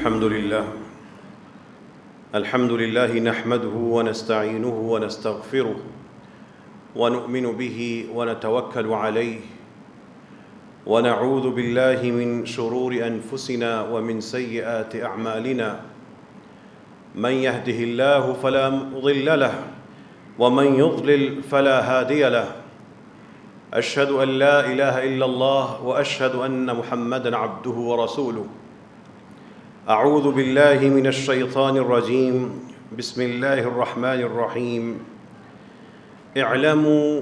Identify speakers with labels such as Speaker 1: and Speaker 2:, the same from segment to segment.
Speaker 1: الحمد لله نحمده ونستعينه ونستغفره ونؤمن به ونتوكل عليه ونعوذ بالله من شرور أنفسنا ومن سيئات أعمالنا من يهده الله فلا مضل له ومن يضلل فلا هادي له أشهد أن لا إله إلا الله وأشهد أن محمدًا عبده ورسوله أعوذ بالله من الشيطان الرجيم بسم الله الرحمن الرحيم اعلموا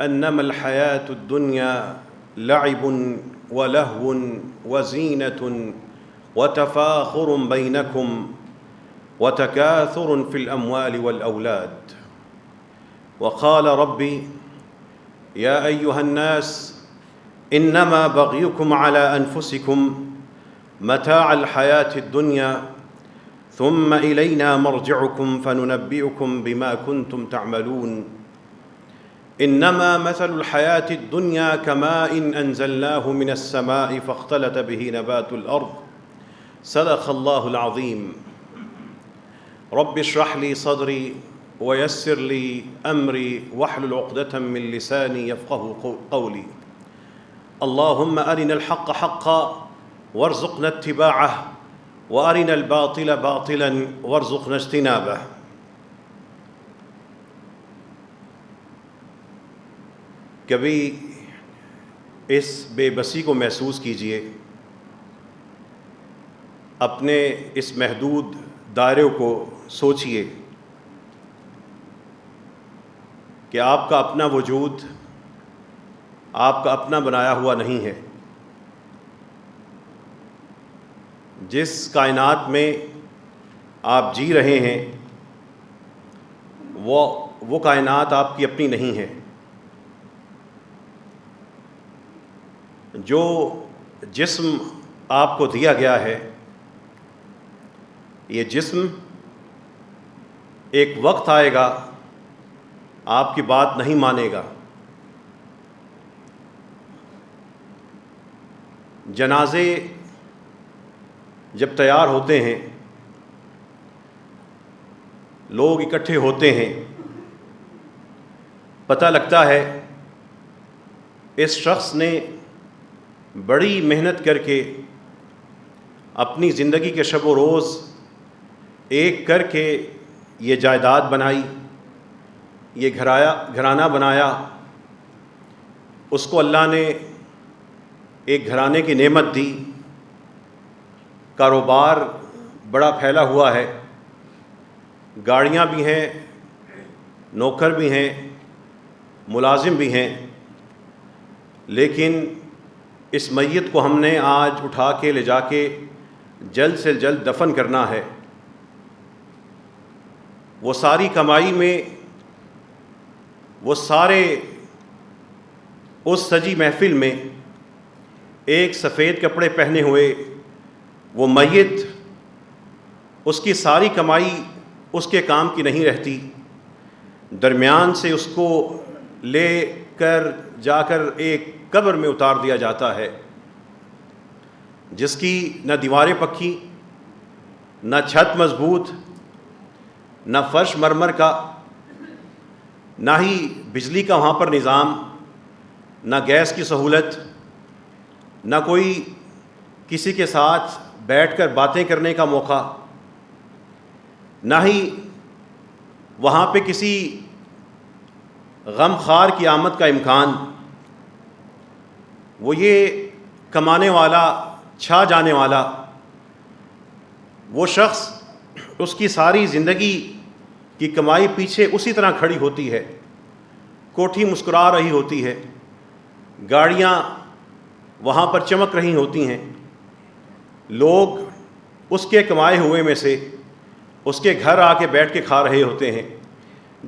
Speaker 1: أنما الحياة الدنيا لعب ولهو وزينة وتفاخر بينكم وتكاثر في الأموال والأولاد وقال ربي يا أيها الناس إنما بغيكم على أنفسكم متاع الحياة الدنيا ثم إلينا مرجعكم فننبئكم بما كنتم تعملون إنما مثل الحياة الدنيا كماء أنزلناه من السماء فاختلط به نبات الأرض صدق الله العظيم رب اشرح لي صدري ويسر لي أمري واحلل عقدة من لساني يفقه قولي اللهم أرنا الحق حقا وارزقنا اتباعه وارنا الباطل باطلا وارزقنا اجتنابه۔ کبھی اس بے بسی کو محسوس کیجئے، اپنے اس محدود دائرے کو سوچئے کہ آپ کا اپنا وجود آپ کا اپنا بنایا ہوا نہیں ہے۔ جس کائنات میں آپ جی رہے ہیں وہ کائنات آپ کی اپنی نہیں ہے۔ جو جسم آپ کو دیا گیا ہے، یہ جسم ایک وقت آئے گا آپ کی بات نہیں مانے گا۔ جنازے جب تیار ہوتے ہیں، لوگ اکٹھے ہوتے ہیں، پتہ لگتا ہے اس شخص نے بڑی محنت کر کے اپنی زندگی کے شب و روز ایک کر کے یہ جائیداد بنائی، یہ گھرانہ بنایا، اس کو اللہ نے ایک گھرانے کی نعمت دی، کاروبار بڑا پھیلا ہوا ہے، گاڑیاں بھی ہیں، نوکر بھی ہیں، ملازم بھی ہیں، لیکن اس میت کو ہم نے آج اٹھا کے لے جا کے جلد سے جلد دفن کرنا ہے۔ وہ ساری کمائی میں وہ سارے اس سجی محفل میں ایک سفید کپڑے پہنے ہوئے وہ میت، اس کی ساری کمائی اس کے کام کی نہیں رہتی، درمیان سے اس کو لے کر جا کر ایک قبر میں اتار دیا جاتا ہے، جس کی نہ دیواریں پکی، نہ چھت مضبوط، نہ فرش مرمر کا، نہ ہی بجلی کا وہاں پر نظام، نہ گیس کی سہولت، نہ کوئی کسی کے ساتھ بیٹھ کر باتیں کرنے کا موقع، نہ ہی وہاں پہ کسی غم خار کی آمد کا امکان۔ وہ یہ کمانے والا، چھا جانے والا وہ شخص، اس کی ساری زندگی کی کمائی پیچھے اسی طرح کھڑی ہوتی ہے، کوٹھی مسکرا رہی ہوتی ہے، گاڑیاں وہاں پر چمک رہی ہوتی ہیں، لوگ اس کے کمائے ہوئے میں سے اس کے گھر آ کے بیٹھ کے کھا رہے ہوتے ہیں،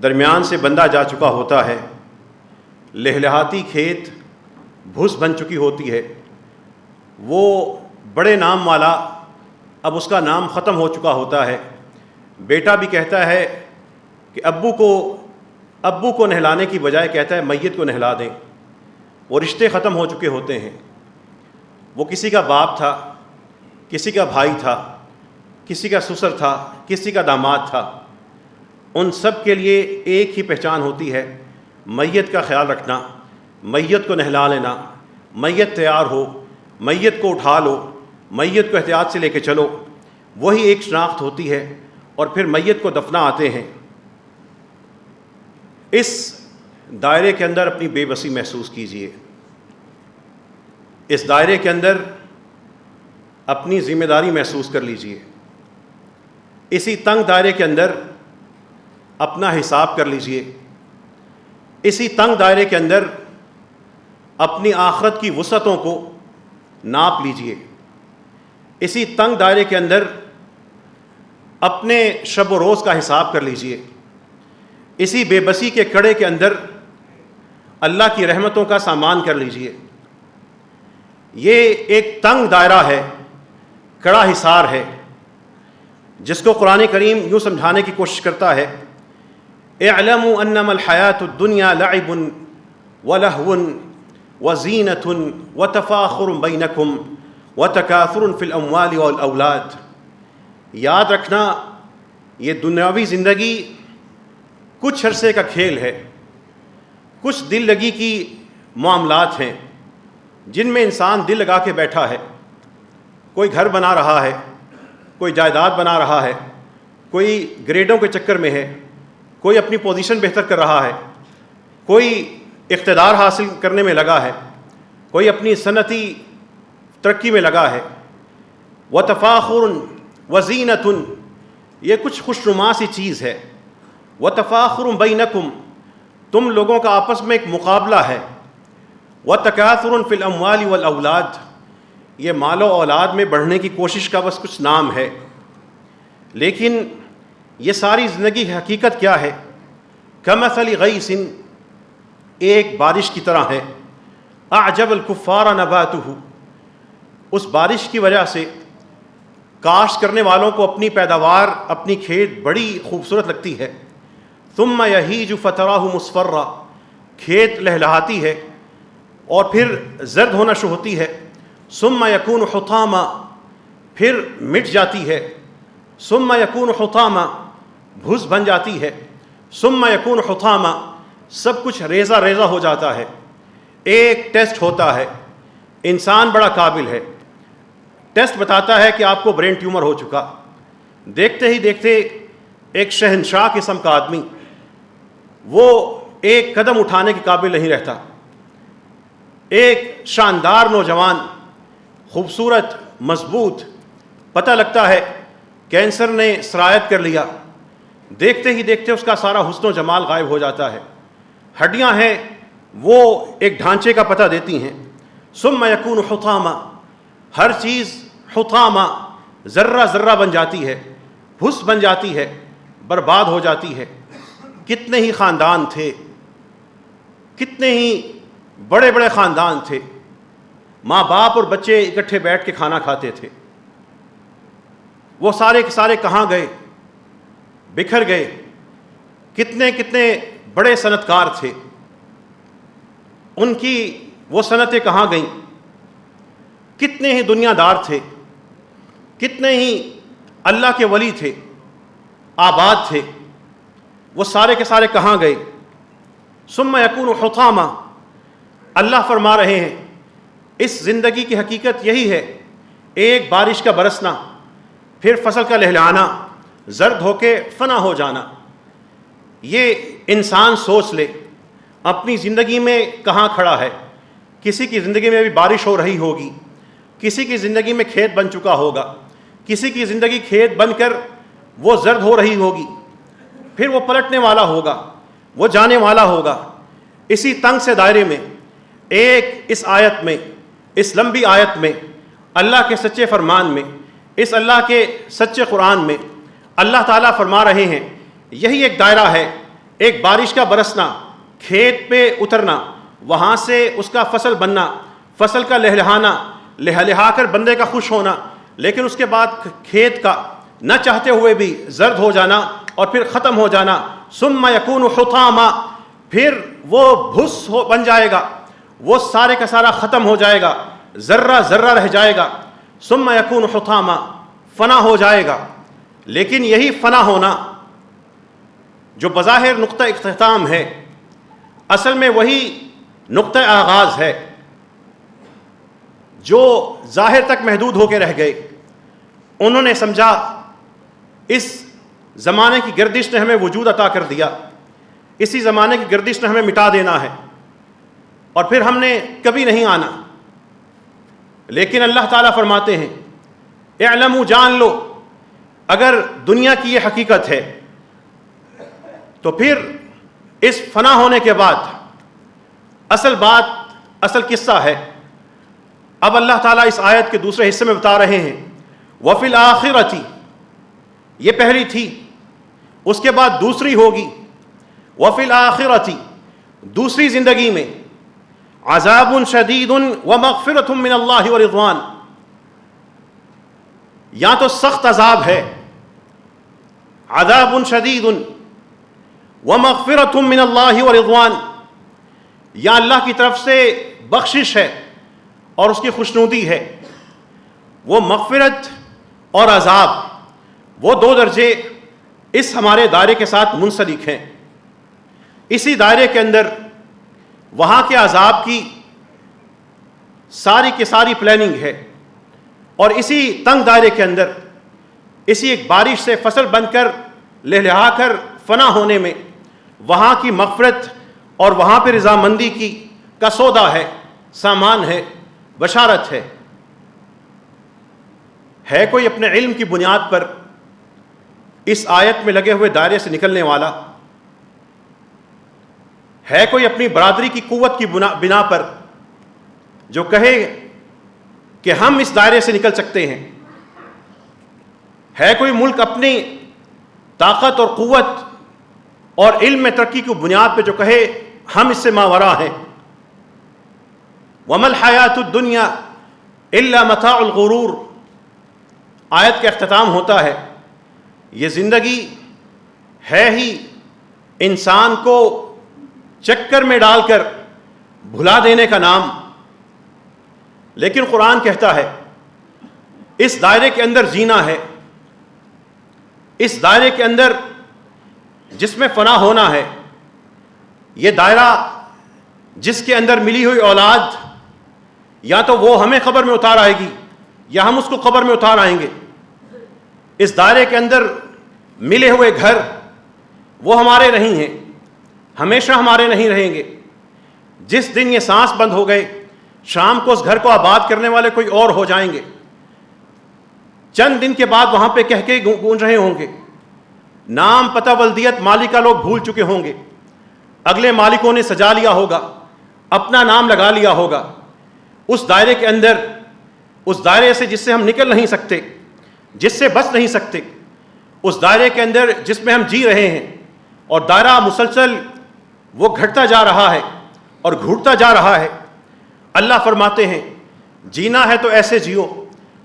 Speaker 1: درمیان سے بندہ جا چکا ہوتا ہے، لہلہاتی کھیت بھس بن چکی ہوتی ہے، وہ بڑے نام والا اب اس کا نام ختم ہو چکا ہوتا ہے، بیٹا بھی کہتا ہے کہ ابو کو نہلانے کی بجائے کہتا ہے میت کو نہلا دیں۔ وہ رشتے ختم ہو چکے ہوتے ہیں، وہ کسی کا باپ تھا، کسی کا بھائی تھا، کسی کا سسر تھا، کسی کا داماد تھا، ان سب کے لیے ایک ہی پہچان ہوتی ہے، میت کا خیال رکھنا، میت کو نہلا لینا، میت تیار ہو، میت کو اٹھا لو، میت کو احتیاط سے لے کے چلو، وہی ایک شناخت ہوتی ہے۔ اور پھر میت کو دفنا آتے ہیں۔ اس دائرے کے اندر اپنی بے بسی محسوس کیجئے، اس دائرے کے اندر اپنی ذمہ داری محسوس کر لیجئے، اسی تنگ دائرے کے اندر اپنا حساب کر لیجئے، اسی تنگ دائرے کے اندر اپنی آخرت کی وسعتوں کو ناپ لیجئے، اسی تنگ دائرے کے اندر اپنے شب و روز کا حساب کر لیجئے، اسی بے بسی کے کڑے کے اندر اللہ کی رحمتوں کا سامان کر لیجئے۔ یہ ایک تنگ دائرہ ہے، کڑا حصار ہے، جس کو قرآن کریم یوں سمجھانے کی کوشش کرتا ہے، اعلموا انما الحیات الدنیا لعب ولہو وزینۃ وتفاخر بینکم وتکاثر فی الاموال والاولاد۔ یاد رکھنا، یہ دنیاوی زندگی کچھ عرصے کا کھیل ہے، کچھ دل لگی کی معاملات ہیں جن میں انسان دل لگا کے بیٹھا ہے، کوئی گھر بنا رہا ہے، کوئی جائیداد بنا رہا ہے، کوئی گریڈوں کے چکر میں ہے، کوئی اپنی پوزیشن بہتر کر رہا ہے، کوئی اقتدار حاصل کرنے میں لگا ہے، کوئی اپنی صنعتی ترقی میں لگا ہے۔ وتفاخر وزینۃ، یہ کچھ خوشنما سی چیز ہے۔ وتفاخر بینکم، تم لوگوں کا آپس میں ایک مقابلہ ہے۔ وتکاثر فی الاموال والاولاد، یہ مال و اولاد میں بڑھنے کی کوشش کا بس کچھ نام ہے، لیکن یہ ساری زندگی کی حقیقت کیا ہے؟ کمثل غیث، ایک بارش کی طرح ہے، اعجب الکفار نباتہ، اس بارش کی وجہ سے کاشت کرنے والوں کو اپنی پیداوار، اپنی کھیت بڑی خوبصورت لگتی ہے۔ ثم یہیج فتراہ مصفرا، کھیت لہلہاتی ہے اور پھر زرد ہونا شروع ہوتی ہے۔ ثم یکون حطاما، پھر مٹ جاتی ہے۔ ثم یکون حطاما، بھس بن جاتی ہے۔ ثم یکون حطاما، سب کچھ ریزہ ریزہ ہو جاتا ہے۔ ایک ٹیسٹ ہوتا ہے، انسان بڑا قابل ہے، ٹیسٹ بتاتا ہے کہ آپ کو برین ٹیومر ہو چکا۔ دیکھتے ہی دیکھتے ایک شہنشاہ قسم کا آدمی وہ ایک قدم اٹھانے کے قابل نہیں رہتا۔ ایک شاندار نوجوان، خوبصورت، مضبوط، پتہ لگتا ہے کینسر نے سرایت کر لیا، دیکھتے ہی دیکھتے اس کا سارا حسن و جمال غائب ہو جاتا ہے۔ ہڈیاں ہیں وہ ایک ڈھانچے کا پتہ دیتی ہیں۔ ثم یکون حطاما، ہر چیز حطاما، ذرہ ذرہ بن جاتی ہے، بھس بن جاتی ہے، برباد ہو جاتی ہے۔ کتنے ہی خاندان تھے، کتنے ہی بڑے بڑے خاندان تھے، ماں باپ اور بچے اکٹھے بیٹھ کے کھانا کھاتے تھے، وہ سارے کے سارے کہاں گئے؟ بکھر گئے۔ کتنے کتنے بڑے صنعت کار تھے، ان کی وہ صنعتیں کہاں گئیں؟ کتنے ہی دنیا دار تھے، کتنے ہی اللہ کے ولی تھے، آباد تھے، وہ سارے کے سارے کہاں گئے؟ ثم یکون حطاما، اللہ فرما رہے ہیں اس زندگی کی حقیقت یہی ہے، ایک بارش کا برسنا، پھر فصل کا لہلانا، زرد ہو کے فنا ہو جانا۔ یہ انسان سوچ لے اپنی زندگی میں کہاں کھڑا ہے۔ کسی کی زندگی میں بھی بارش ہو رہی ہوگی، کسی کی زندگی میں کھیت بن چکا ہوگا، کسی کی زندگی کھیت بن کر وہ زرد ہو رہی ہوگی، پھر وہ پلٹنے والا ہوگا، وہ جانے والا ہوگا۔ اسی تنگ سے دائرے میں ایک اس آیت میں، اس لمبی آیت میں، اللہ کے سچے فرمان میں، اس اللہ کے سچے قرآن میں اللہ تعالیٰ فرما رہے ہیں یہی ایک دائرہ ہے، ایک بارش کا برسنا، کھیت پہ اترنا، وہاں سے اس کا فصل بننا، فصل کا لہلہانا، لہا کر بندے کا خوش ہونا، لیکن اس کے بعد کھیت کا نہ چاہتے ہوئے بھی زرد ہو جانا اور پھر ختم ہو جانا۔ ثم یکون حطاما، پھر وہ بھس بن جائے گا، وہ سارے کا سارا ختم ہو جائے گا، ذرہ ذرہ رہ جائے گا۔ ثم یکون حطاما، فنا ہو جائے گا۔ لیکن یہی فنا ہونا جو بظاہر نقطہ اختتام ہے، اصل میں وہی نقطہ آغاز ہے. جو ظاہر تک محدود ہو کے رہ گئے، انہوں نے سمجھا اس زمانے کی گردش نے ہمیں وجود عطا کر دیا، اسی زمانے کی گردش نے ہمیں مٹا دینا ہے اور پھر ہم نے کبھی نہیں آنا. لیکن اللہ تعالیٰ فرماتے ہیں اعلموا، جان لو، اگر دنیا کی یہ حقیقت ہے تو پھر اس فنا ہونے کے بعد اصل بات، اصل قصہ ہے. اب اللہ تعالیٰ اس آیت کے دوسرے حصے میں بتا رہے ہیں وَفِي الْآخِرَةِ، یہ پہلی تھی، اس کے بعد دوسری ہوگی. وَفِي الْآخِرَةِ، دوسری زندگی میں عذاب شدید ومغفرۃ من اللہ ورضوان، یا تو سخت عذاب ہے، عذاب شدید ومغفرۃ من اللہ ورضوان، یا اللہ کی طرف سے بخشش ہے اور اس کی خوشنودی ہے. وہ مغفرت اور عذاب، وہ دو درجے اس ہمارے دائرے کے ساتھ منسلک ہیں. اسی دائرے کے اندر وہاں کے عذاب کی ساری کی ساری پلاننگ ہے، اور اسی تنگ دائرے کے اندر اسی ایک بارش سے فصل بن کر لہلہا کر فنا ہونے میں وہاں کی مغفرت اور وہاں پہ رضامندی کا سودا ہے، سامان ہے، بشارت ہے. ہے کوئی اپنے علم کی بنیاد پر اس آیت میں لگے ہوئے دائرے سے نکلنے والا؟ ہے کوئی اپنی برادری کی قوت کی بنا پر جو کہے کہ ہم اس دائرے سے نکل سکتے ہیں؟ ہے کوئی ملک اپنی طاقت اور قوت اور علم میں ترقی کی بنیاد پہ جو کہے ہم اس سے ماورا ہیں؟ وَمَا الْحَيَاةُ الدُّنْيَا إِلَّا مَتَاعُ الْغُرُورِ، آیت کا اختتام ہوتا ہے یہ زندگی ہے ہی انسان کو چکر میں ڈال کر بھلا دینے کا نام. لیکن قرآن کہتا ہے اس دائرے کے اندر جینا ہے، اس دائرے کے اندر جس میں فنا ہونا ہے. یہ دائرہ جس کے اندر ملی ہوئی اولاد یا تو وہ ہمیں قبر میں اتار آئے گی یا ہم اس کو قبر میں اتار آئیں گے. اس دائرے کے اندر ملے ہوئے گھر وہ ہمارے نہیں ہیں، ہمیشہ ہمارے نہیں رہیں گے. جس دن یہ سانس بند ہو گئے، شام کو اس گھر کو آباد کرنے والے کوئی اور ہو جائیں گے. چند دن کے بعد وہاں پہ کہہ کے گونج رہے ہوں گے، نام پتہ ولدیت مالکہ لوگ بھول چکے ہوں گے، اگلے مالکوں نے سجا لیا ہوگا، اپنا نام لگا لیا ہوگا. اس دائرے کے اندر، اس دائرے سے جس سے ہم نکل نہیں سکتے، جس سے بچ نہیں سکتے، اس دائرے کے اندر جس میں ہم جی رہے ہیں، اور دائرہ مسلسل وہ گھٹتا جا رہا ہے اور گھٹتا جا رہا ہے. اللہ فرماتے ہیں جینا ہے تو ایسے جیو.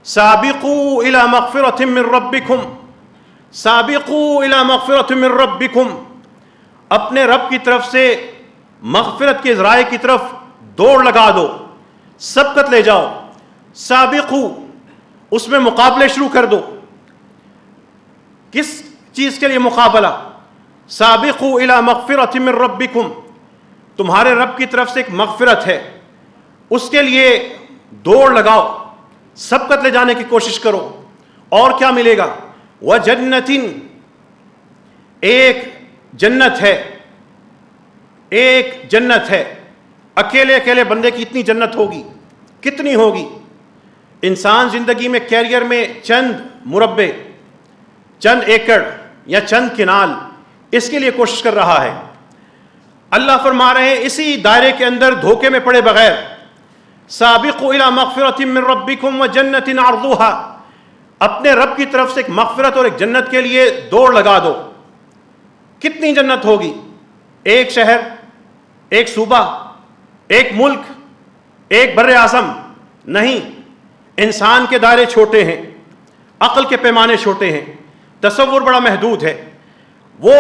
Speaker 1: سابقوا الی مغفرۃ من ربکم، سابقوا الی مغفرۃ من ربکم، اپنے رب کی طرف سے مغفرت کے ذرائع کی طرف دوڑ لگا دو، سبقت لے جاؤ. سابقوا، اس میں مقابلے شروع کر دو. کس چیز کے لیے مقابلہ؟ سابقوا الی مغفرۃ من ربکم، تمہارے رب کی طرف سے ایک مغفرت ہے، اس کے لیے دوڑ لگاؤ، سبقت لے جانے کی کوشش کرو. اور کیا ملے گا؟ وَجَنَّةٍ، ایک جنت ہے، ایک جنت ہے. اکیلے اکیلے بندے کی اتنی جنت ہوگی، کتنی ہوگی؟ انسان زندگی میں کیریئر میں چند مربع، چند ایکڑ یا چند کنال، اس کے لیے کوشش کر رہا ہے. اللہ فرما رہے ہیں اسی دائرے کے اندر دھوکے میں پڑے بغیر سابقوا الی مغفرۃ من ربکم وجنۃ عرضها، اپنے رب کی طرف سے ایک مغفرت اور ایک جنت کے لیے دوڑ لگا دو. کتنی جنت ہوگی؟ ایک شہر، ایک صوبہ، ایک ملک، ایک بر اعظم نہیں. انسان کے دائرے چھوٹے ہیں، عقل کے پیمانے چھوٹے ہیں، تصور بڑا محدود ہے. وہ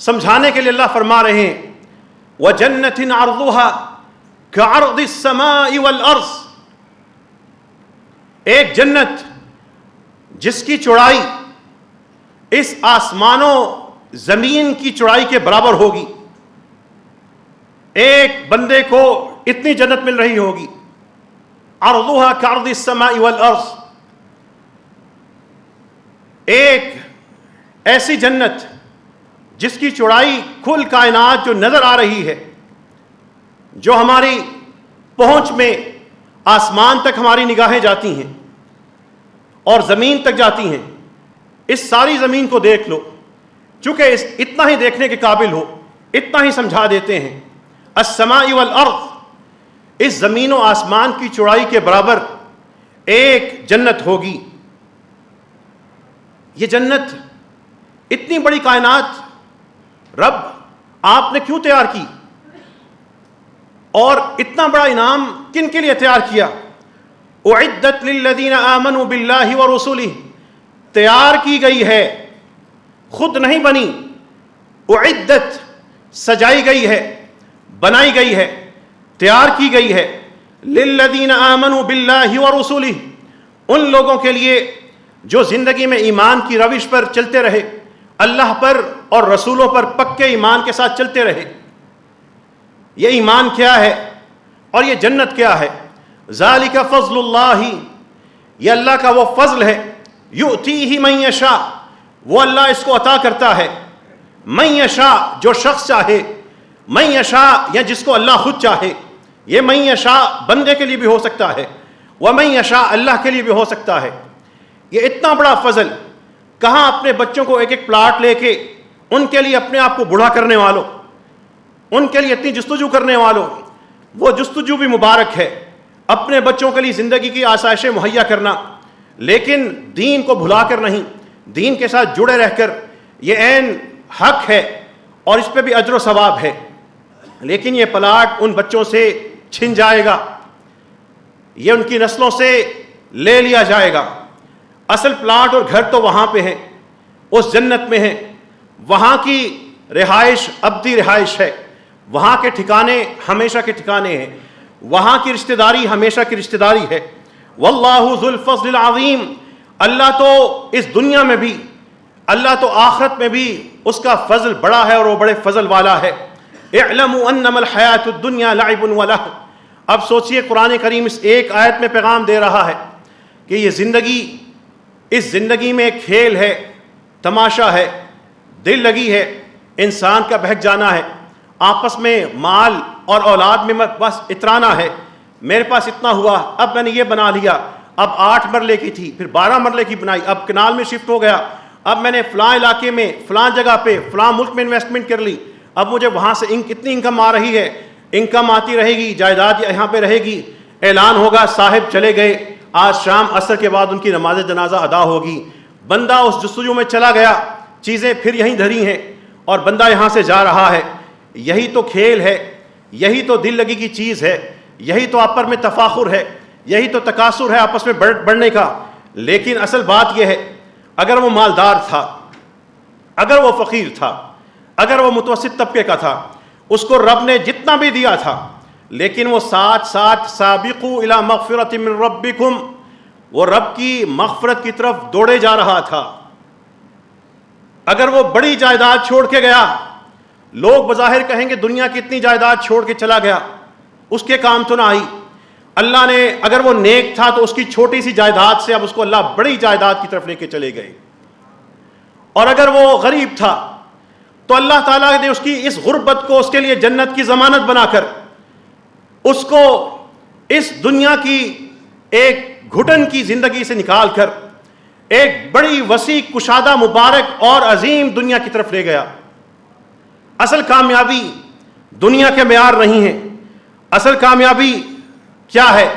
Speaker 1: سمجھانے کے لیے اللہ فرما رہے ہیں وَجَنَّةٍ عَرْضُهَا كَعَرْضِ السَّمَاءِ وَالْأَرْضِ، ایک جنت جس کی چوڑائی اس آسمانوں زمین کی چوڑائی کے برابر ہوگی. ایک بندے کو اتنی جنت مل رہی ہوگی. عرضها كعرض السماء والارض. ایک ایسی جنت جس کی چوڑائی کل کائنات جو نظر آ رہی ہے, جو ہماری پہنچ میں آسمان تک ہماری نگاہیں جاتی ہیں اور زمین تک جاتی ہیں. اس ساری زمین کو دیکھ لو, چونکہ اتنا ہی دیکھنے کے قابل ہو اتنا ہی سمجھا دیتے ہیں. السماء والارض, اس زمین و آسمان کی چوڑائی کے برابر ایک جنت ہوگی. یہ جنت اتنی بڑی کائنات رب آپ نے کیوں تیار کی, اور اتنا بڑا انعام کن کے لیے تیار کیا؟ اعدت للذین آمنوا باللہ ورسولہ, تیار کی گئی ہے, خود نہیں بنی. اعدت, سجائی گئی ہے, بنائی گئی ہے, تیار کی گئی ہے. للذین آمنوا باللہ ورسولہ, ان لوگوں کے لیے جو زندگی میں ایمان کی روش پر چلتے رہے, اللہ پر اور رسولوں پر پکے ایمان کے ساتھ چلتے رہے. یہ ایمان کیا ہے اور یہ جنت کیا ہے؟ ذالک فضل اللہ, یہ اللہ کا وہ فضل ہے. یؤتیہ من یشاء, وہ اللہ اس کو عطا کرتا ہے. من یشاء, جو شخص چاہے. من یشاء, یا جس کو اللہ خود چاہے. یہ من یشاء بندے کے لیے بھی ہو سکتا ہے, ومن یشاء اللہ کے لیے بھی ہو سکتا ہے. یہ اتنا بڑا فضل, کہاں اپنے بچوں کو ایک ایک پلاٹ لے کے ان کے لیے اپنے آپ کو بوڑھا کرنے والوں, ان کے لیے اتنی جستجو کرنے والوں, وہ جستجو بھی مبارک ہے. اپنے بچوں کے لیے زندگی کی آسائشیں مہیا کرنا, لیکن دین کو بھلا کر نہیں, دین کے ساتھ جڑے رہ کر, یہ عین حق ہے اور اس پہ بھی اجر و ثواب ہے. لیکن یہ پلاٹ ان بچوں سے چھن جائے گا, یہ ان کی نسلوں سے لے لیا جائے گا. اصل پلاٹ اور گھر تو وہاں پہ ہیں, اس جنت میں ہیں. وہاں کی رہائش ابدی رہائش ہے, وہاں کے ٹھکانے ہمیشہ کے ٹھکانے ہیں, وہاں کی رشتہ داری ہمیشہ کی رشتہ داری ہے. واللہ ذو الفضل العظیم, اللہ تو اس دنیا میں بھی, اللہ تو آخرت میں بھی اس کا فضل بڑا ہے اور وہ بڑے فضل والا ہے. اعلموا انما الحیات الدنیا لعب ولہو. اب سوچئے قرآن کریم اس ایک آیت میں پیغام دے رہا ہے کہ یہ زندگی, اس زندگی میں ایک کھیل ہے, تماشا ہے, دل لگی ہے, انسان کا بہک جانا ہے, آپس میں مال اور اولاد میں بس اترانا ہے. میرے پاس اتنا ہوا, اب میں نے یہ بنا لیا, اب 8 مرلے کی تھی پھر 12 مرلے کی بنائی, اب کنال میں شفٹ ہو گیا, اب میں نے فلاں علاقے میں فلاں جگہ پہ فلاں ملک میں انویسٹمنٹ کر لی, اب مجھے وہاں سے اتنی انکم آ رہی ہے, انکم آتی رہے گی, جائیداد یہاں پہ رہے گی. اعلان ہوگا صاحب چلے گئے, آج شام عصر کے بعد ان کی نماز جنازہ ادا ہوگی. بندہ اس جستجو میں چلا گیا, چیزیں پھر یہیں دھری ہیں اور بندہ یہاں سے جا رہا ہے. یہی تو کھیل ہے, یہی تو دل لگی کی چیز ہے, یہی تو آپس میں تفاخر ہے, یہی تو تکاثر ہے آپس میں بڑھنے کا. لیکن اصل بات یہ ہے, اگر وہ مالدار تھا, اگر وہ فقیر تھا, اگر وہ متوسط طبقے کا تھا, اس کو رب نے جتنا بھی دیا تھا, لیکن وہ ساتھ ساتھ سابقوا الی مغفرۃ من ربکم, وہ رب کی مغفرت کی طرف دوڑے جا رہا تھا. اگر وہ بڑی جائیداد چھوڑ کے گیا, لوگ بظاہر کہیں گے دنیا کی اتنی جائیداد چھوڑ کے چلا گیا, اس کے کام تو نہ آئی. اللہ نے, اگر وہ نیک تھا تو اس کی چھوٹی سی جائیداد سے اب اس کو اللہ بڑی جائیداد کی طرف لے کے چلے گئے. اور اگر وہ غریب تھا تو اللہ تعالیٰ نے اس کی اس غربت کو اس کے لیے جنت کی ضمانت بنا کر اس کو اس دنیا کی ایک گھٹن کی زندگی سے نکال کر ایک بڑی وسیع کشادہ مبارک اور عظیم دنیا کی طرف لے گیا. اصل کامیابی دنیا کے معیار نہیں ہے. اصل کامیابی کیا ہے؟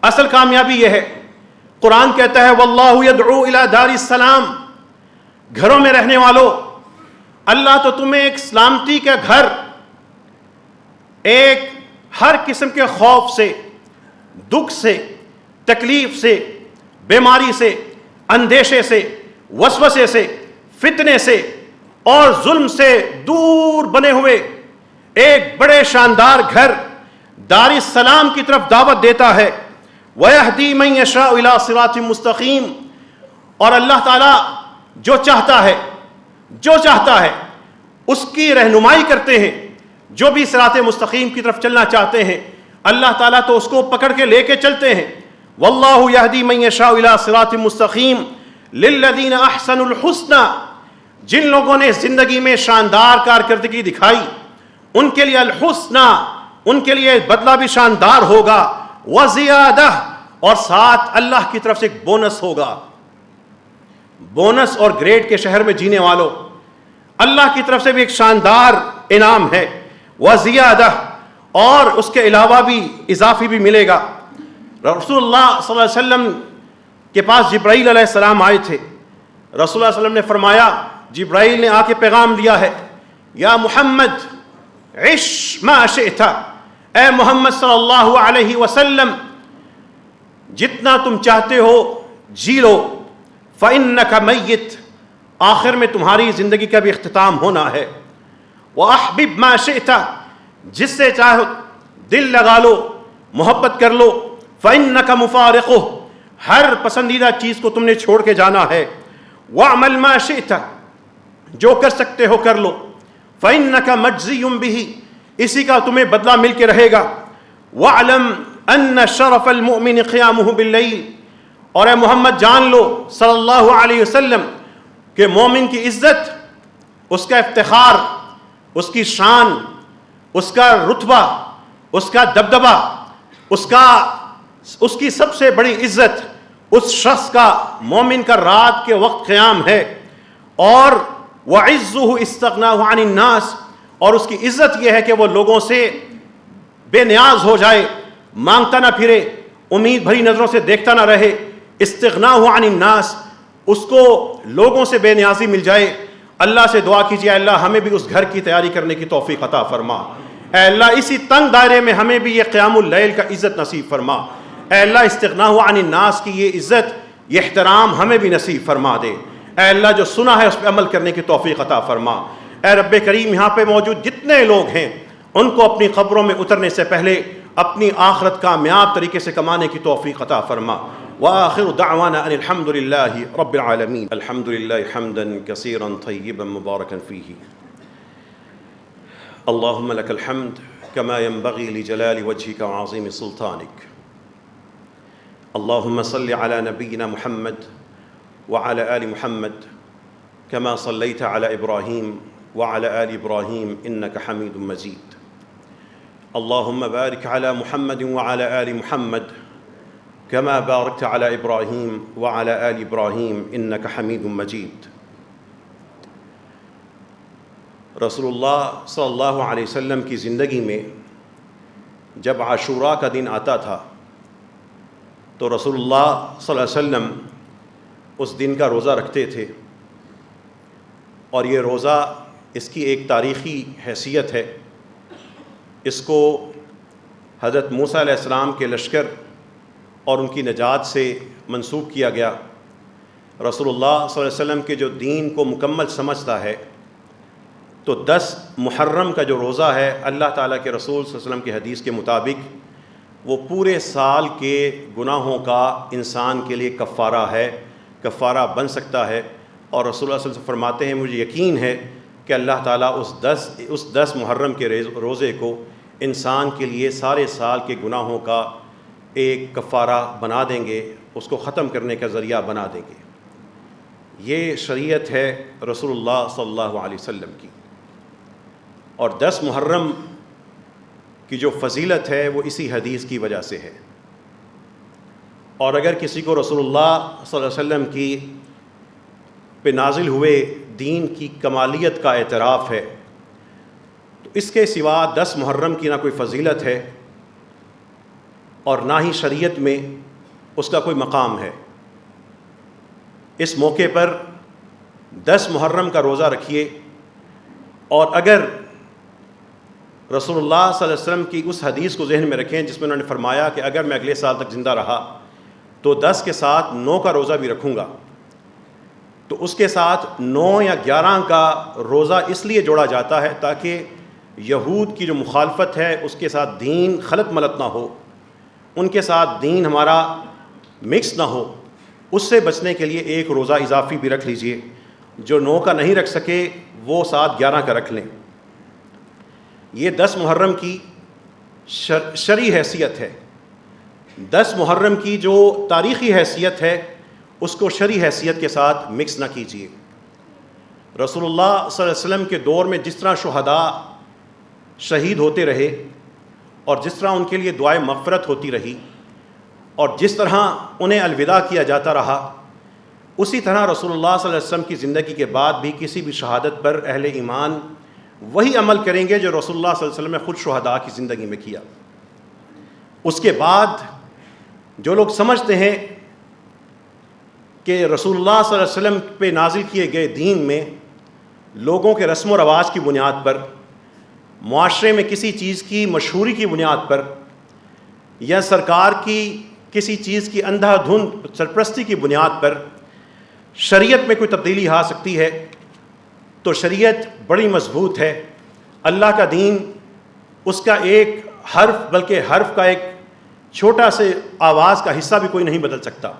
Speaker 1: اصل کامیابی یہ ہے, قرآن کہتا ہے واللہ یدعو الی دار السلام, گھروں میں رہنے والوں, اللہ تو تمہیں ایک سلامتی کا گھر, ایک ہر قسم کے خوف سے, دکھ سے, تکلیف سے, بیماری سے, اندیشے سے, وسوسے سے, فتنے سے اور ظلم سے دور بنے ہوئے ایک بڑے شاندار گھر دار السلام کی طرف دعوت دیتا ہے. وَيَهْدِي مَن يَشَاءُ إِلَىٰ صِرَاطٍ مُسْتَقِيمٍ, اور اللہ تعالیٰ جو چاہتا ہے اس کی رہنمائی کرتے ہیں. جو بھی صراط مستقیم کی طرف چلنا چاہتے ہیں اللہ تعالیٰ تو اس کو پکڑ کے لے کے چلتے ہیں. واللہ یہدی من یشاء الی صراط مستقیم للذین احسنوا الحسنی. جن لوگوں نے زندگی میں شاندار کارکردگی دکھائی ان کے لیے الحسنی، ان کے لیے بدلہ بھی شاندار ہوگا. وزیادہ، اور ساتھ اللہ کی طرف سے ایک بونس ہوگا. بونس اور گریڈ کے شہر میں جینے والوں، اللہ کی طرف سے بھی ایک شاندار انعام ہے. وزیادہ، اور اس کے علاوہ بھی اضافی بھی ملے گا. رسول اللہ صلی اللہ علیہ وسلم کے پاس جبرائیل علیہ السلام آئے تھے. رسول اللہ صلی اللہ علیہ وسلم نے فرمایا، جبرائیل نے آ کے پیغام دیا ہے، یا محمد عش ما شئت، اے محمد صلی اللہ علیہ وسلم جتنا تم چاہتے ہو جی لو. فإنک میت، آخر میں تمہاری زندگی کا بھی اختتام ہونا ہے. وأحبب ما شئت، جس سے چاہو دل لگا لو، محبت کر لو. فإنک مفارقہ، ہر پسندیدہ چیز کو تم نے چھوڑ کے جانا ہے. وأعمل ما شئت، جو کر سکتے ہو کر لو. فإنک مجزی بہ، اسی کا تمہیں بدلہ مل کے رہے گا. وَاعْلَمْ أَنَّ شَرَفَ الْمُؤْمِنِ قِيَامُهُ بِاللَّيْلِ، اور اے محمد جان لو صلی اللہ علیہ وسلم کہ مومن کی عزت، اس کا افتخار، اس کی شان، اس کا رتبہ، اس کا دبدبہ، اس کی سب سے بڑی عزت اس شخص کا، مومن کا رات کے وقت قیام ہے. اور وَعِزُّهُ اسْتَغْنَاهُ عَنِ النَّاسِ، اور اس کی عزت یہ ہے کہ وہ لوگوں سے بے نیاز ہو جائے، مانگتا نہ پھرے، امید بھری نظروں سے دیکھتا نہ رہے. استغناء عن الناس، اس کو لوگوں سے بے نیازی مل جائے. اللہ سے دعا کیجیے، اللہ ہمیں بھی اس گھر کی تیاری کرنے کی توفیق عطا فرما. اے اللہ اسی تنگ دائرے میں ہمیں بھی یہ قیام اللیل کا عزت نصیب فرما. اے اللہ استغناء عن الناس کی یہ عزت، یہ احترام ہمیں بھی نصیب فرما دے. اے اللہ جو سنا ہے اس پہ عمل کرنے کی توفیق عطا فرما. اے رب کریم یہاں پہ موجود جتنے لوگ ہیں ان کو اپنی قبروں میں اترنے سے پہلے اپنی آخرت کامیاب طریقے سے کمانے کی توفیق عطا فرما. وآخر دعوانا ان الحمد للہ رب العالمین. الحمد للہ حمدا کثیرا طیبا مبارکا فیہ. اللہم لک الحمد کما ينبغی لجلال وجہک وعظیم سلطانک. اللہم صل علی نبینا محمد وعلى آل محمد كما صليت على إبراهيم وعلى آل إبراهيم إنك حميد مجيد. اللهم بارك على محمد وعلى آل محمد كما باركت على إبراهيم وعلى آل إبراهيم إنك حميد مجيد. رسول اللہ صلی اللہ علیہ وسلم کی زندگی میں جب عاشوراء کا دن آتا تھا تو رسول اللہ صلی اللہ علیہ وسلم اس دن کا روزہ رکھتے تھے. اور یہ روزہ اس کی ایک تاریخی حیثیت ہے. اس کو حضرت موسیٰ علیہ السلام کے لشکر اور ان کی نجات سے منسوب کیا گیا. رسول اللہ صلی اللہ علیہ وسلم کے جو دین کو مکمل سمجھتا ہے تو 10 محرم کا جو روزہ ہے اللہ تعالیٰ کے رسول صلی اللہ علیہ وسلم کی حدیث کے مطابق وہ پورے سال کے گناہوں کا انسان کے لیے کفارہ ہے، کفارہ بن سکتا ہے. اور رسول اللہ صلی اللہ علیہ وسلم فرماتے ہیں مجھے یقین ہے کہ اللہ تعالیٰ اس 10 محرم کے روزے کو انسان کے لیے سارے سال کے گناہوں کا ایک کفارہ بنا دیں گے، اس کو ختم کرنے کا ذریعہ بنا دیں گے. یہ شریعت ہے رسول اللہ صلی اللہ علیہ وسلم کی. اور 10 محرم کی جو فضیلت ہے وہ اسی حدیث کی وجہ سے ہے. اور اگر کسی کو رسول اللہ صلی اللہ علیہ وسلم کی پہ نازل ہوئے دین کی کمالیت کا اعتراف ہے تو اس کے سوا 10 محرم کی نہ کوئی فضیلت ہے اور نہ ہی شریعت میں اس کا کوئی مقام ہے. اس موقع پر 10 محرم کا روزہ رکھیے. اور اگر رسول اللہ صلی اللہ علیہ وسلم کی اس حدیث کو ذہن میں رکھیں جس میں انہوں نے فرمایا کہ اگر میں اگلے سال تک زندہ رہا تو 10 کے ساتھ 9 کا روزہ بھی رکھوں گا، تو اس کے ساتھ 9 یا 11 کا روزہ اس لیے جوڑا جاتا ہے تاکہ یہود کی جو مخالفت ہے اس کے ساتھ دین خلط ملط نہ ہو، ان کے ساتھ دین ہمارا مکس نہ ہو. اس سے بچنے کے لیے ایک روزہ اضافی بھی رکھ لیجئے. جو 9 کا نہیں رکھ سکے وہ 7 11 کا رکھ لیں۔ یہ 10 محرم کی شرعی حیثیت ہے۔ 10 محرم کی جو تاریخی حیثیت ہے اس کو شرعی حیثیت کے ساتھ مکس نہ کیجیے۔ رسول اللہ صلی اللہ علیہ وسلم کے دور میں جس طرح شہداء شہید ہوتے رہے اور جس طرح ان کے لیے دعائے مغفرت ہوتی رہی اور جس طرح انہیں الوداع کیا جاتا رہا، اسی طرح رسول اللہ صلی اللہ علیہ وسلم کی زندگی کے بعد بھی کسی بھی شہادت پر اہل ایمان وہی عمل کریں گے جو رسول اللہ صلی اللہ علیہ وسلم نے خود شہداء کی زندگی میں کیا۔ اس کے بعد جو لوگ سمجھتے ہیں کہ رسول اللہ صلی اللہ علیہ وسلم پہ نازل کیے گئے دین میں لوگوں کے رسم و رواج کی بنیاد پر، معاشرے میں کسی چیز کی مشہوری کی بنیاد پر یا سرکار کی کسی چیز کی اندھا دھند سرپرستی کی بنیاد پر شریعت میں کوئی تبدیلی آ سکتی ہے، تو شریعت بڑی مضبوط ہے۔ اللہ کا دین اس کا ایک حرف بلکہ حرف کا ایک چھوٹا سے آواز کا حصہ بھی کوئی نہیں بدل سکتا۔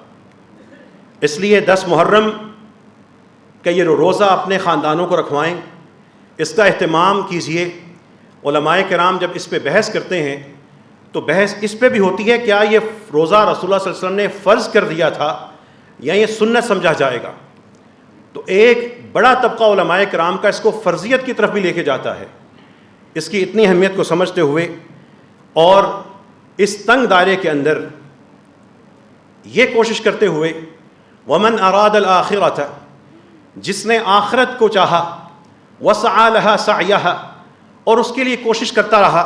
Speaker 1: اس لیے 10 محرم کا یہ روزہ اپنے خاندانوں کو رکھوائیں، اس کا اہتمام کیجیے۔ علماء کرام جب اس پہ بحث کرتے ہیں تو بحث اس پہ بھی ہوتی ہے کیا یہ روزہ رسول اللہ صلی اللہ علیہ وسلم نے فرض کر دیا تھا یا یہ سنت سمجھا جائے گا؟ تو ایک بڑا طبقہ علماء کرام کا اس کو فرضیت کی طرف بھی لے کے جاتا ہے۔ اس کی اتنی اہمیت کو سمجھتے ہوئے اور اس تنگ دائرے کے اندر یہ کوشش کرتے ہوئے ومن اراد الآخرۃ، جس نے آخرت کو چاہا، وسعى لها سعيها، اور اس کے لیے کوشش کرتا رہا،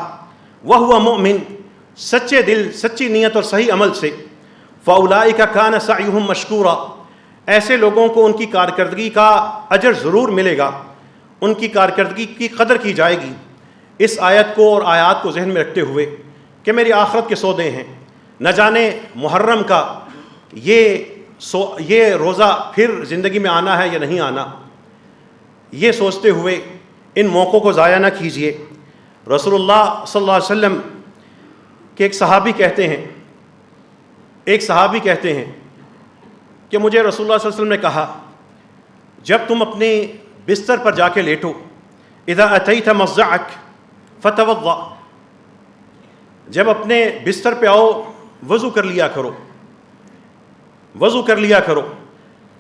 Speaker 1: وهو مؤمن، سچے دل سچی نیت اور صحیح عمل سے، فاولئک کان سعیهم مشکورا، ایسے لوگوں کو ان کی کارکردگی کا اجر ضرور ملے گا، ان کی کارکردگی کی قدر کی جائے گی۔ اس آیت کو اور آیات کو ذہن میں رکھتے ہوئے کہ میری آخرت کے سودے ہیں، نہ جانے محرم کا یہ روزہ پھر زندگی میں آنا ہے یا نہیں آنا، یہ سوچتے ہوئے ان موقعوں کو ضائع نہ کیجیے۔ رسول اللہ صلی اللہ علیہ وسلم کے ایک صحابی کہتے ہیں کہ مجھے رسول اللہ صلی اللہ علیہ وسلم نے کہا، جب تم اپنے بستر پر جا کے لیٹو، اذا اتیت مضجعک فتوضا، جب اپنے بستر پہ آؤ وضو کر لیا کرو۔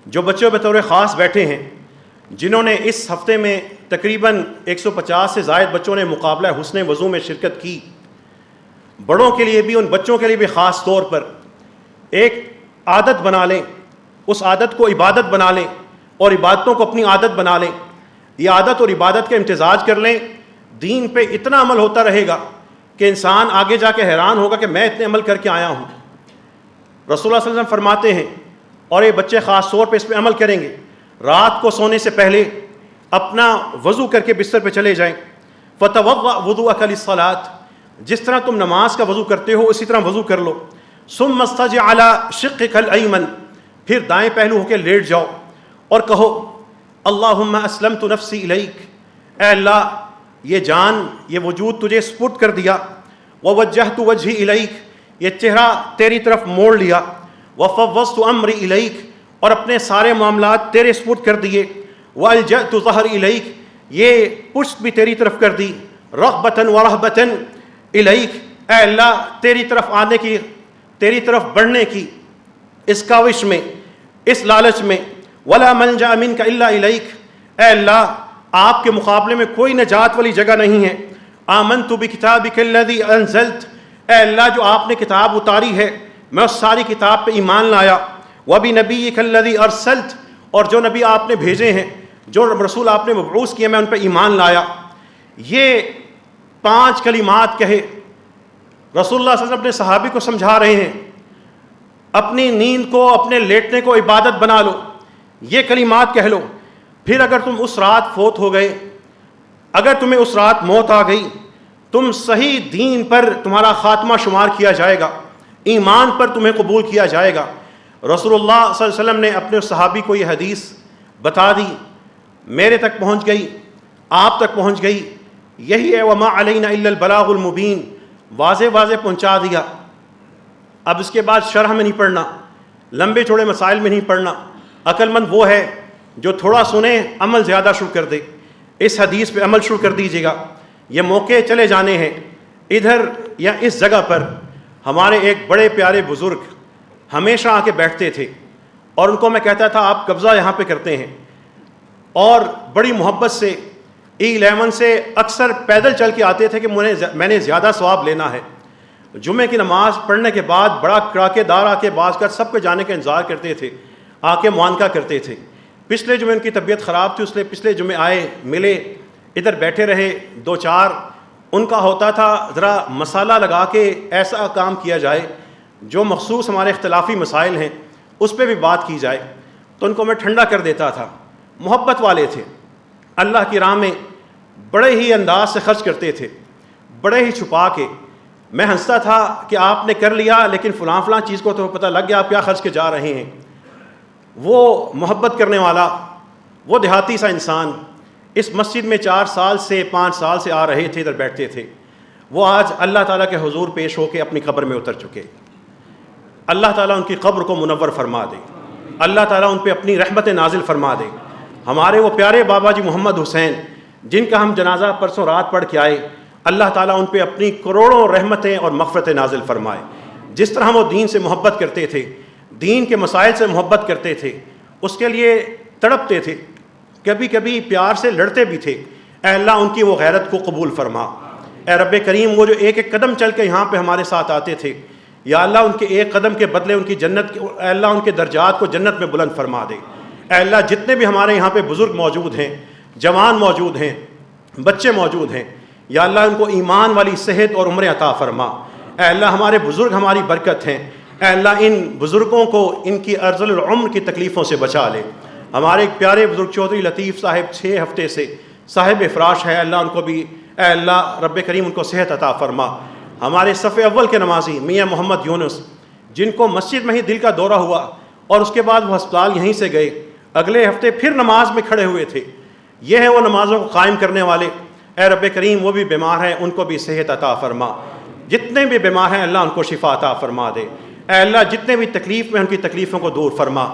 Speaker 1: جو بچے بطور خاص بیٹھے ہیں جنہوں نے اس ہفتے میں تقریباً 150 سے زائد بچوں نے مقابلہ حسن وضو میں شرکت کی، بڑوں کے لیے بھی، ان بچوں کے لیے بھی خاص طور پر ایک عادت بنا لیں، اس عادت کو عبادت بنا لیں اور عبادتوں کو اپنی عادت بنا لیں۔ یہ عادت اور عبادت کا امتزاج کر لیں، دین پہ اتنا عمل ہوتا رہے گا کہ انسان آگے جا کے حیران ہوگا کہ میں اتنے عمل کر کے آیا ہوں۔ رسول اللہ صلی اللہ علیہ وسلم فرماتے ہیں، اور یہ بچے خاص طور پہ اس پہ عمل کریں گے، رات کو سونے سے پہلے اپنا وضو کر کے بستر پہ چلے جائیں، فتوضأ وضوءک للصلاۃ، جس طرح تم نماز کا وضو کرتے ہو اسی طرح وضو کر لو، ثم اضطجع علی شقک الایمن، پھر دائیں پہلو ہو کے لیٹ جاؤ اور کہو اللہم اسلمت نفسی الیک، اے اللہ یہ جان یہ وجود تجھے سپرد کر دیا، ووجہت وجہی الیک، یہ چہرہ تیری طرف موڑ لیا، وفوضت امری الیک، اور اپنے سارے معاملات تیرے سپرد کر دیے، والجأت ظہری الیک، یہ پشت بھی تیری طرف کر دی، رغبتاً ورہبتاً الیک، اے اللہ تیری طرف آنے کی، تیری طرف بڑھنے کی اس کاوش میں، اس لالچ میں، ولا ملجأ منک الا الیک، اے اللہ آپ کے مقابلے میں کوئی نجات والی جگہ نہیں ہے، آمنت بکتابک الذی انزلت، اے اللہ جو آپ نے کتاب اتاری ہے میں اس ساری کتاب پہ ایمان لایا، وبنبیک الذی ارسلت، اور جو نبی آپ نے بھیجے ہیں، جو رسول آپ نے مبعوث کیے میں ان پہ ایمان لایا۔ یہ 5 کلمات کہے رسول اللہ صلی اللہ علیہ وسلم اپنے صحابی کو سمجھا رہے ہیں، اپنی نیند کو، اپنے لیٹنے کو عبادت بنا لو، یہ کلمات کہہ لو، پھر اگر تم اس رات فوت ہو گئے، اگر تمہیں اس رات موت آ گئی، تم صحیح دین پر تمہارا خاتمہ شمار کیا جائے گا، ایمان پر تمہیں قبول کیا جائے گا۔ رسول اللہ صلی اللہ علیہ وسلم نے اپنے صحابی کو یہ حدیث بتا دی، میرے تک پہنچ گئی، آپ تک پہنچ گئی، یہی ہے وما علینا الا البلاغ المبین، واضح پہنچا دیا۔ اب اس کے بعد شرح میں نہیں پڑھنا، لمبے چوڑے مسائل میں نہیں پڑھنا، عقل مند وہ ہے جو تھوڑا سنیں عمل زیادہ شروع کر دے، اس حدیث پہ عمل شروع کر دیجیے گا۔ یہ موقع چلے جانے ہیں۔ ادھر یا اس جگہ پر ہمارے ایک بڑے پیارے بزرگ ہمیشہ آ کے بیٹھتے تھے، اور ان کو میں کہتا تھا آپ قبضہ یہاں پہ کرتے ہیں، اور بڑی محبت سے E11 سے اکثر پیدل چل کے آتے تھے کہ میں نے زیادہ ثواب لینا ہے۔ جمعے کی نماز پڑھنے کے بعد بڑا کڑاکے دار آ کے بعض کا سب کے جانے کا انتظار کرتے تھے، آ کے معانقہ کرتے تھے۔ پچھلے جمعے ان کی طبیعت خراب تھی، اس لیے پچھلے جمعے آئے، ملے، ادھر بیٹھے رہے، دو چار ان کا ہوتا تھا ذرا مسالہ لگا کے ایسا کام کیا جائے جو مخصوص ہمارے اختلافی مسائل ہیں اس پہ بھی بات کی جائے، تو ان کو میں ٹھنڈا کر دیتا تھا۔ محبت والے تھے، اللہ کی راہ میں بڑے ہی انداز سے خرچ کرتے تھے، بڑے ہی چھپا کے۔ میں ہنستا تھا کہ آپ نے کر لیا لیکن فلاں فلاں چیز کو تو پتہ لگ گیا آپ کیا خرچ کے جا رہے ہیں۔ وہ محبت کرنے والا، وہ دیہاتی سا انسان اس مسجد میں 4 سال سے 5 سال سے آ رہے تھے، ادھر بیٹھتے تھے، وہ آج اللہ تعالیٰ کے حضور پیش ہو کے اپنی قبر میں اتر چکے۔ اللہ تعالیٰ ان کی قبر کو منور فرما دے، اللہ تعالیٰ ان پہ اپنی رحمت نازل فرما دے۔ ہمارے وہ پیارے بابا جی محمد حسین جن کا ہم جنازہ پرسوں رات پڑھ کے آئے، اللہ تعالیٰ ان پہ اپنی کروڑوں رحمتیں اور مغفرت نازل فرمائے۔ جس طرح وہ دین سے محبت کرتے تھے، دین کے مسائل سے محبت کرتے تھے، اس کے لیے تڑپتے تھے، کبھی کبھی پیار سے لڑتے بھی تھے۔ اے اللہ ان کی وہ غیرت کو قبول فرما۔ اے رب کریم وہ جو ایک ایک قدم چل کے یہاں پہ ہمارے ساتھ آتے تھے، یا اللہ ان کے ایک قدم کے بدلے ان کی جنت، اے اللہ ان کے درجات کو جنت میں بلند فرما دے۔ اے اللہ جتنے بھی ہمارے یہاں پہ بزرگ موجود ہیں، جوان موجود ہیں، بچے موجود ہیں، یا اللہ ان کو ایمان والی صحت اور عمر عطا فرما۔ اے اللہ ہمارے بزرگ ہماری برکت ہیں، اے اللہ ان بزرگوں کو ان کی ارذل العمر کی تکلیفوں سے بچا لے۔ ہمارے ایک پیارے بزرگ چودھری لطیف صاحب 6 ہفتے سے صاحب افراش ہے، اللہ ان کو بھی اے اللہ رب کریم ان کو صحت عطا فرما۔ ہمارے صف اول کے نمازی میاں محمد یونس جن کو مسجد میں ہی دل کا دورہ ہوا اور اس کے بعد وہ ہسپتال یہیں سے گئے، اگلے ہفتے پھر نماز میں کھڑے ہوئے تھے۔ یہ ہیں وہ نمازوں کو قائم کرنے والے۔ اے رب کریم وہ بھی بیمار ہیں، ان کو بھی صحت عطا فرما۔ جتنے بھی بیمار ہیں اللہ ان کو شفا عطا فرما دے۔ اے اللہ جتنے بھی تکلیف میں ان کی تکلیفوں کو دور فرما۔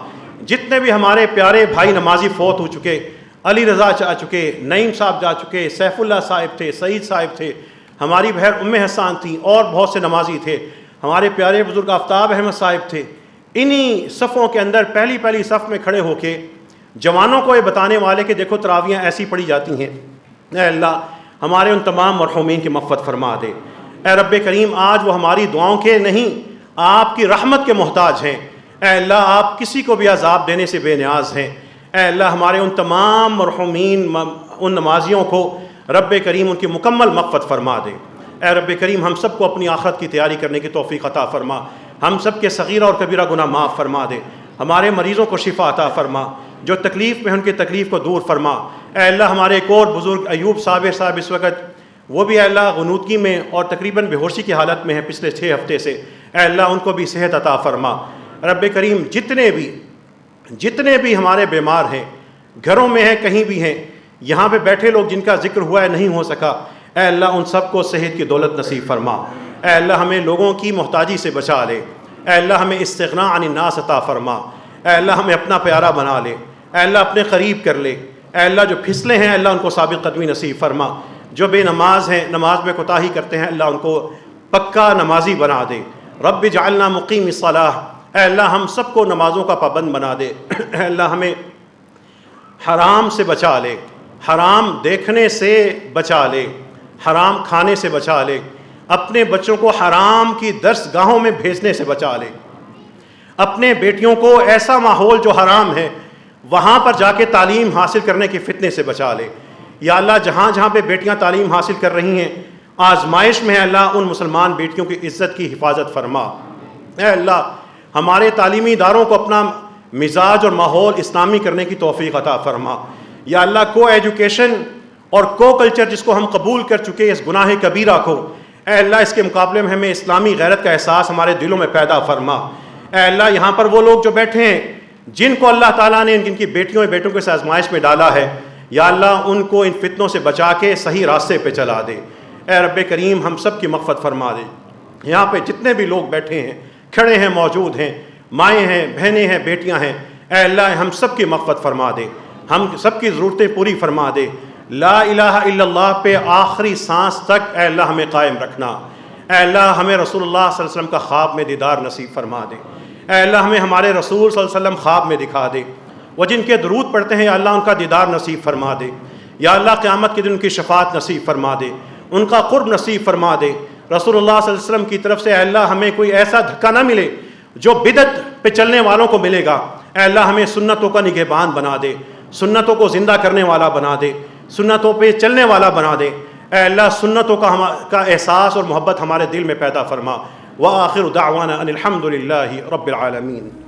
Speaker 1: جتنے بھی ہمارے پیارے بھائی نمازی فوت ہو چکے، علی رضا جا چکے، نعیم صاحب جا چکے، سیف اللہ صاحب تھے، سعید صاحب تھے، ہماری بہن ام حسان تھیں، اور بہت سے نمازی تھے، ہمارے پیارے بزرگ آفتاب احمد صاحب تھے۔ انہی صفوں کے اندر پہلی صف میں کھڑے ہو کے جوانوں کو یہ بتانے والے کہ دیکھو تراویحیں ایسی پڑھی جاتی ہیں۔ اے اللہ ہمارے ان تمام مرحومین کی مغفرت فرما دے۔ اے رب کریم آج وہ ہماری دعاؤں کے نہیں، آپ کی رحمت کے محتاج ہیں۔ اے اللہ آپ کسی کو بھی عذاب دینے سے بے نیاز ہیں۔ اے اللہ ہمارے ان تمام مرحومین ان نمازیوں کو رب کریم ان کی مکمل مغفرت فرما دے۔ اے رب کریم ہم سب کو اپنی آخرت کی تیاری کرنے کی توفیق عطا فرما، ہم سب کے صغیرہ اور کبیرہ گناہ معاف فرما دے، ہمارے مریضوں کو شفا عطا فرما، جو تکلیف میں ان کی تکلیف کو دور فرما۔ اے اللہ ہمارے ایک اور بزرگ ایوب صابر صاحب اس وقت وہ بھی اے اللہ غنودگی میں اور تقریباً بے ہوشی کی حالت میں ہیں پچھلے 6 ہفتے سے، اے اللہ ان کو بھی صحت عطا فرما۔ رب کریم جتنے بھی ہمارے بیمار ہیں، گھروں میں ہیں، کہیں بھی ہیں، یہاں پہ بیٹھے لوگ جن کا ذکر ہوا ہے نہیں ہو سکا، اے اللہ ان سب کو صحت کی دولت نصیب فرما۔ اے اللہ ہمیں لوگوں کی محتاجی سے بچا لے، اے اللہ ہمیں استغنا عن الناس عطا فرما، اے اللہ ہمیں اپنا پیارا بنا لے، اے اللہ اپنے قریب کر لے، اے اللہ جو پھسلے ہیں اللہ ان کو ثابت قدمی نصیب فرما، جو بے نماز ہیں، نماز میں کوتاہی کرتے ہیں، اللہ ان کو پکا نمازی بنا دے۔ رب جعلنا مقیم الصلاۃ، اے اللہ ہم سب کو نمازوں کا پابند بنا دے۔ اے اللہ ہمیں حرام سے بچا لے، حرام دیکھنے سے بچا لے، حرام کھانے سے بچا لے، اپنے بچوں کو حرام کی درس گاہوں میں بھیجنے سے بچا لے، اپنے بیٹیوں کو ایسا ماحول جو حرام ہے وہاں پر جا کے تعلیم حاصل کرنے کے فتنے سے بچا لے۔ یا اللہ جہاں جہاں پہ بیٹیاں تعلیم حاصل کر رہی ہیں، آزمائش میں ہے اللہ ان مسلمان بیٹیوں کی عزت کی حفاظت فرما۔ اے اللہ ہمارے تعلیمی اداروں کو اپنا مزاج اور ماحول اسلامی کرنے کی توفیق عطا فرما۔ یا اللہ کو ایجوکیشن اور کو کلچر جس کو ہم قبول کر چکے اس گناہ کبیرہ کو، اے اللہ اس کے مقابلے میں ہمیں اسلامی غیرت کا احساس ہمارے دلوں میں پیدا فرما۔ اے اللہ یہاں پر وہ لوگ جو بیٹھے ہیں جن کو اللہ تعالیٰ نے جن کی بیٹیوں اور بیٹوں کے آزمائش میں ڈالا ہے، یا اللہ ان کو ان فتنوں سے بچا کے صحیح راستے پہ چلا دے۔ اے رب کریم ہم سب کی مغفرت فرما دے۔ یہاں پہ جتنے بھی لوگ بیٹھے ہیں، کھڑے ہیں، موجود ہیں، مائیں ہیں، بہنیں ہیں، بیٹیاں ہیں، اے اللہ ہم سب کی مغفرت فرما دے۔ ہم سب کی ضرورتیں پوری فرما دے۔ لا الہ الا اللہ پہ آخری سانس تک اے اللہ ہمیں قائم رکھنا۔ اے اللہ ہمیں رسول اللہ صلی اللہ علیہ وسلم کا خواب میں دیدار نصیب فرما دے۔ اے اللہ ہمیں ہمارے رسول صلی اللہ علیہ وسلم خواب میں دکھا دے۔ وہ جن کے درود پڑھتے ہیں یا اللہ ان کا دیدار نصیب فرما دے۔ یا اللہ قیامت کے دن ان کی شفاعت نصیب فرما دے، ان کا قرب نصیب فرما دے۔ رسول اللہ صلی اللہ علیہ وسلم کی طرف سے اے اللہ ہمیں کوئی ایسا دھکا نہ ملے جو بدعت پہ چلنے والوں کو ملے گا۔ اے اللہ ہمیں سنتوں کا نگہبان بنا دے، سنتوں کو زندہ کرنے والا بنا دے، سنتوں پہ چلنے والا بنا دے۔ اے اللہ سنتوں کا احساس اور محبت ہمارے دل میں پیدا فرما۔ وآخر دعوانا ان الحمد للہ رب العالمین۔